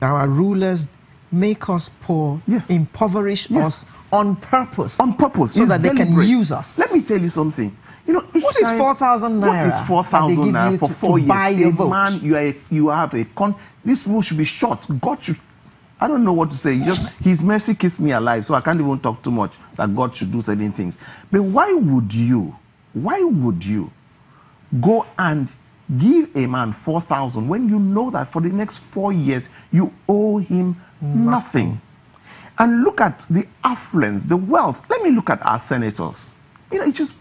our rulers make us poor, impoverish us on purpose. On purpose. So that they can use us. Let me tell you something. You know, what is 4,000 naira? What is 4,000 naira for 4 years? Buy your vote? Man, you have a these people should be shot. God should. I don't know what to say. Just His mercy keeps me alive, so I can't even talk too much that God should do certain things. But why would you go and give a man 4,000 when you know that for the next 4 years you owe him nothing? And look at the affluence, the wealth. Let me look at our senators. You know, it just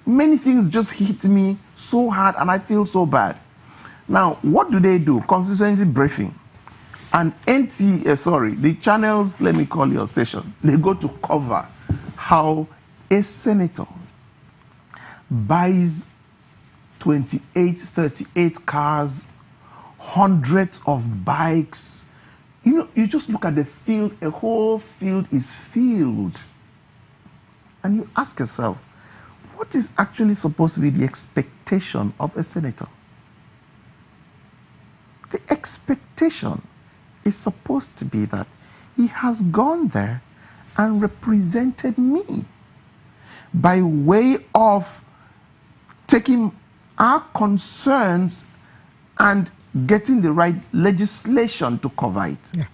many things just hit me so hard, and I feel so bad. Now, what do? Constituency briefing. And the channels, let me call your station, they go to cover how a senator buys 28, 38 cars, hundreds of bikes. You know, you just look at the field, a whole field is filled. And you ask yourself, what is actually supposed to be the expectation of a senator? The expectation is supposed to be that he has gone there and represented me by way of taking our concerns and getting the right legislation to cover it. Yeah.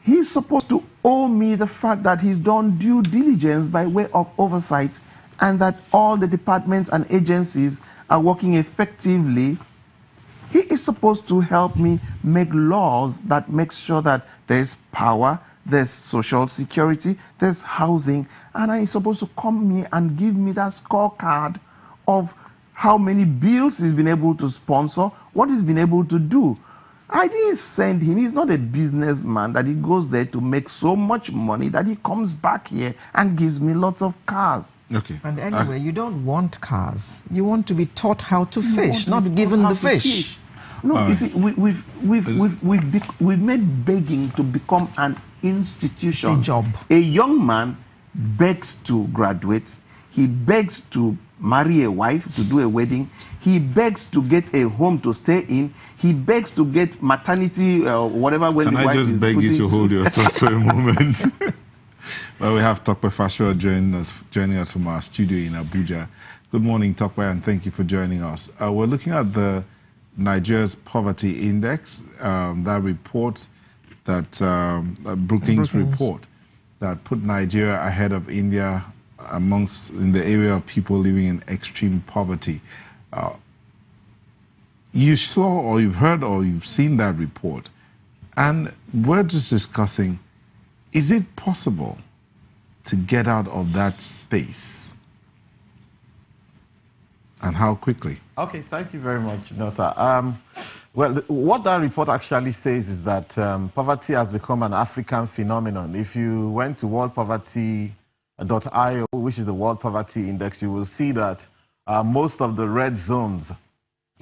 He's supposed to owe me the fact that he's done due diligence by way of oversight and that all the departments and agencies are working effectively. He is supposed to help me make laws that make sure that there's power, there's social security, there's housing, and he's supposed to come here and give me that scorecard of how many bills he's been able to sponsor, what he's been able to do. I didn't send him. He's not a businessman that he goes there to make so much money that he comes back here and gives me lots of cars. Okay. And anyway, you don't want cars. You want to be taught how to fish, not given the fish. No, you see, we've made begging to become an institution. It's a job. A young man begs to graduate. He begs to marry a wife, to do a wedding. He begs to get a home to stay in. He begs to get maternity, whatever. When Can the I wife just is beg you to hold your thoughts for a moment? Well, we have Tokwe Fashua joining us from our studio in Abuja. Good morning, Tokwe, and thank you for joining us. We're looking at the Nigeria's Poverty Index, that report, that Brookings report, that put Nigeria ahead of India in the area of people living in extreme poverty. You saw, or you've heard, or you've seen that report, and we're just discussing, is it possible to get out of that space, and how quickly? Okay, thank you very much, Nota. Well, what that report actually says is that poverty has become an African phenomenon. If you went to worldpoverty.io, which is the World Poverty Index, you will see that most of the red zones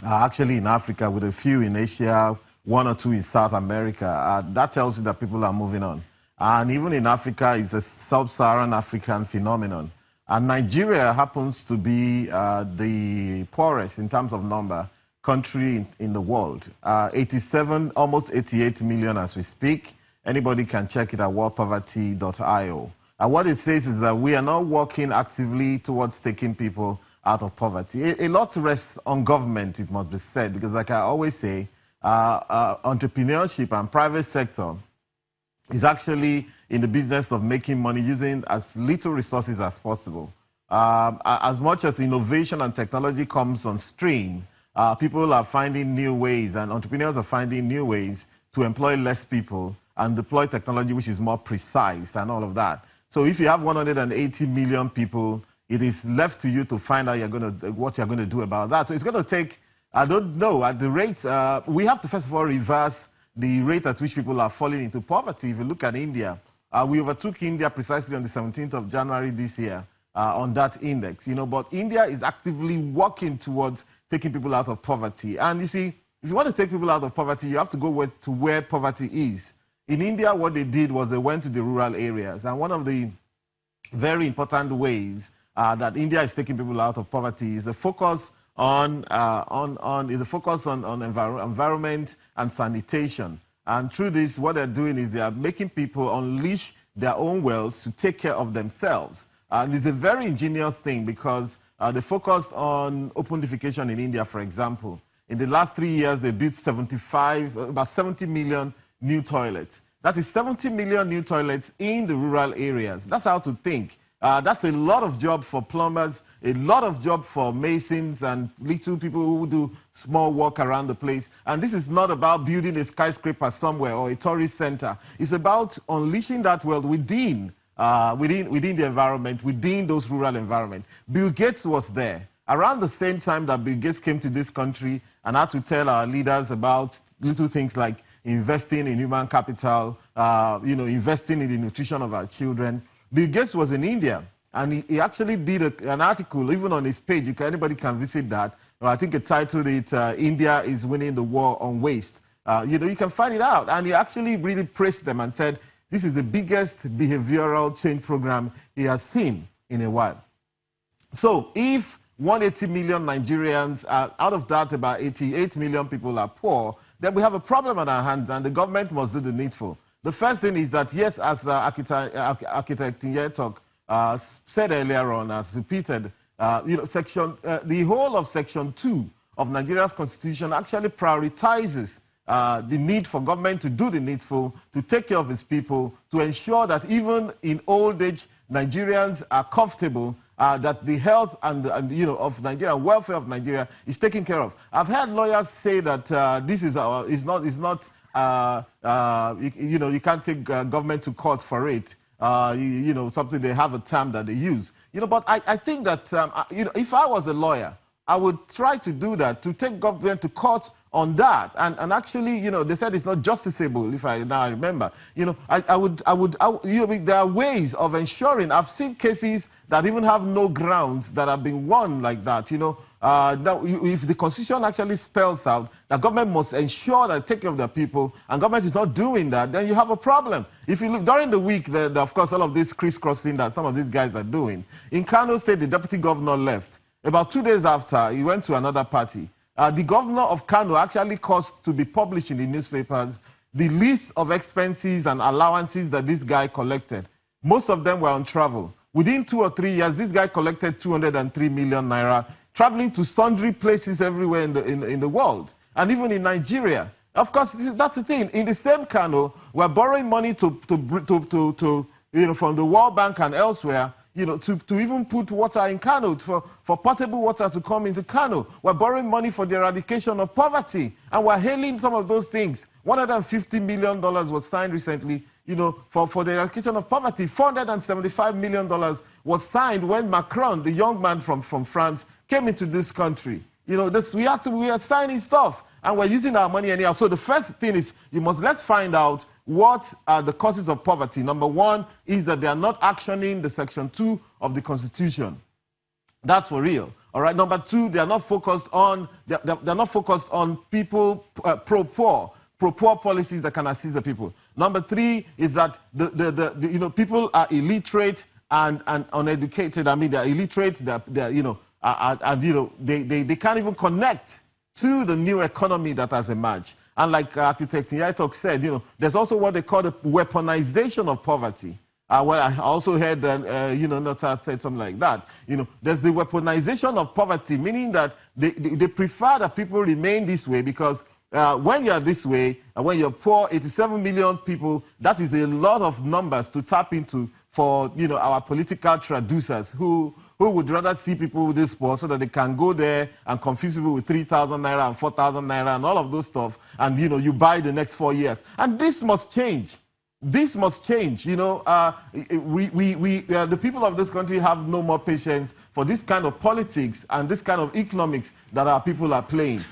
are actually in Africa, with a few in Asia, 1 or 2 in South America. That tells you that people are moving on. And even in Africa, it's a sub-Saharan African phenomenon. And Nigeria happens to be the poorest in terms of number country in the world. 87, almost 88 million as we speak. Anybody can check it at worldpoverty.io. And what it says is that we are not working actively towards taking people out of poverty. A lot rests on government, it must be said, because like I always say, entrepreneurship and private sector is actually in the business of making money using as little resources as possible. As much as innovation and technology comes on stream, people are finding new ways, and entrepreneurs are finding new ways to employ less people and deploy technology which is more precise and all of that. So if you have 180 million people, it is left to you to find out what you're going to do about that. So it's going to take, I don't know, at the rate, we have to first of all reverse the rate at which people are falling into poverty. If you look at India, we overtook India precisely on the 17th of January this year on that index. But India is actively working towards taking people out of poverty. And you see, if you want to take people out of poverty, you have to go to where poverty is. In India, what they did was they went to the rural areas. And one of the very important ways that India is taking people out of poverty is the focus is a focus on environment and sanitation. And through this, what they're doing is they are making people unleash their own wealth to take care of themselves. And it's a very ingenious thing because they focused on open defecation in India, for example. In the last 3 years, they built about 70 million new toilets. That is 70 million new toilets in the rural areas. That's how to think. That's a lot of job for plumbers, a lot of job for masons and little people who do small work around the place. And this is not about building a skyscraper somewhere or a tourist center. It's about unleashing that wealth within the environment, within those rural environments. Bill Gates was there. Around the same time that Bill Gates came to this country and had to tell our leaders about little things like investing in human capital, investing in the nutrition of our children, Bill Gates was in India, and he actually did an article, even on his page. Anybody can visit that. I think it titled it, India is winning the war on waste. You can find it out. And he actually really praised them and said, this is the biggest behavioral change program he has seen in a while. So if 180 million Nigerians, out of that about 88 million people are poor, then we have a problem on our hands, and the government must do the needful. The first thing is that, yes, as architect Nyetok said earlier on, as repeated, the whole of Section 2 of Nigeria's constitution actually prioritizes the need for government to do the needful, to take care of its people, to ensure that even in old age, Nigerians are comfortable, that the health of Nigeria, welfare of Nigeria is taken care of. I've heard lawyers say that this is not. You can't take government to court for it. Something they have a term that they use. But I think that if I was a lawyer, I would try to do that, to take government to court on that. And actually, they said it's not justiciable, if I now remember. There are ways of ensuring. I've seen cases that even have no grounds that have been won like that. Now, if the constitution actually spells out that government must ensure that take care of their people, and government is not doing that, then you have a problem. If you look during the week, of course, all of this crisscrossing that some of these guys are doing. In Kano State, the deputy governor left. About 2 days after, he went to another party. The governor of Kano actually caused to be published in the newspapers the list of expenses and allowances that this guy collected. Most of them were on travel. Within 2 or 3 years, this guy collected 203 million naira, traveling to sundry places everywhere in the world, and even in Nigeria. Of course, that's the thing. In the same Kano, we're borrowing money from the World Bank and elsewhere, to even put water in Kano, for potable water to come into Kano. We're borrowing money for the eradication of poverty, and we're hailing some of those things. $150 million was signed recently, for the eradication of poverty. $475 million was signed when Macron, the young man from France, came into this country. We are signing stuff, and we're using our money anyhow. So the first thing is, let's find out what are the causes of poverty. Number one is that they are not actioning the Section 2 of the Constitution. That's for real. All right. Number two, they are not focused on people pro-poor policies that can assist the people. Number three is that people are illiterate and uneducated. I mean, they're illiterate. They can't even connect to the new economy that has emerged. And like Architect Nyetok said, there's also what they call the weaponization of poverty. Well, I also heard Nota said something like that. There's the weaponization of poverty, meaning that they prefer that people remain this way because when you're this way, and when you're poor, 87 million people, that is a lot of numbers to tap into for our political traducers who would rather see people this poor so that they can go there and confuse people with 3,000 naira and 4,000 naira and all of those stuff, and you buy the next 4 years. And this must change. This must change. The people of this country have no more patience for this kind of politics and this kind of economics that our people are playing.